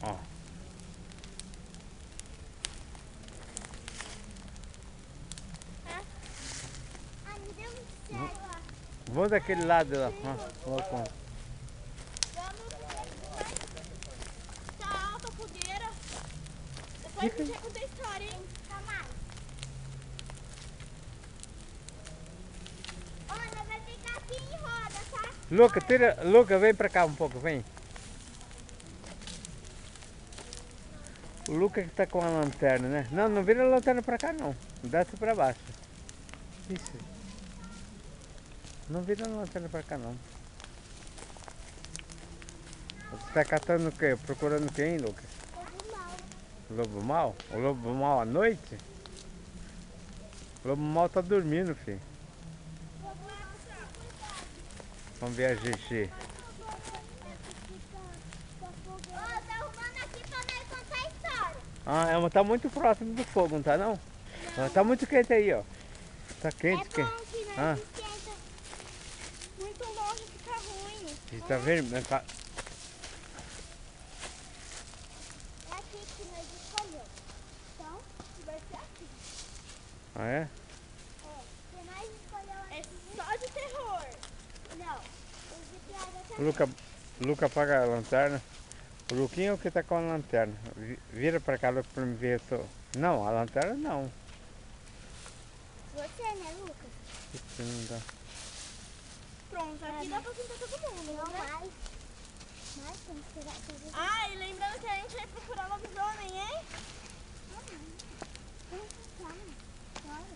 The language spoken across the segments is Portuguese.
Ó. Vou daquele lado lá. Vou com. Tá alta a fogueira. Depois a gente conta a história, hein? Tá mais. Olha, vai ficar aqui em roda, tá? Luca, vem pra cá um pouco, vem. O Luca que tá com a lanterna, né? Não, não vira a lanterna pra cá não. Desce pra baixo. Isso. Não vira a lanterna pra cá não. Você tá catando o quê? Procurando quem, Lucas? Lobo mau. Lobo mau? O lobo mau à noite? O lobo mau tá dormindo, filho. Vamos ver a Gigi. Ó, tá arrumando aqui pra nós contar a história. Ah, ela tá muito próximo do fogo, não tá não? Ela tá muito quente aí, ó. Tá quente, É quente. bom que nós Ah, esquenta. Muito longe fica ruim. você tá vendo? É aqui que nós escolhemos. Então, vai ser aqui. Ah, é? É, que nós escolhemos aqui. É só de terror. Não, os de piada também. Luca apaga a lanterna. O Luquinho é o que tá com a lanterna. Vira pra cá, Luca, pra me ver. Não, a lanterna não. Você, né, Lucas? Isso não dá. Pronto, aqui dá pra sentar todo mundo, não né? Mais, tem que tirar tudo. Ah, e lembrando que a gente vai procurar lobisomem, hein? Claro.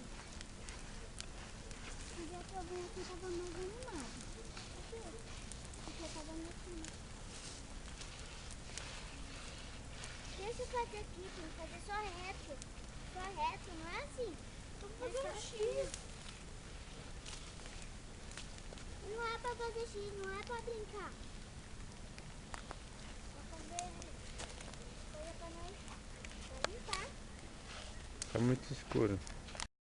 Mas é que eu vim aqui tava mais animado. Porque eu tava no cima. Deixa eu fazer aqui, tem que fazer só reto. Só reto, não é assim? Vou fazer um X. Não é pra fazer X, não é pra brincar. Vou fazer coisa pra nós. Pra limpar. Tá muito escuro.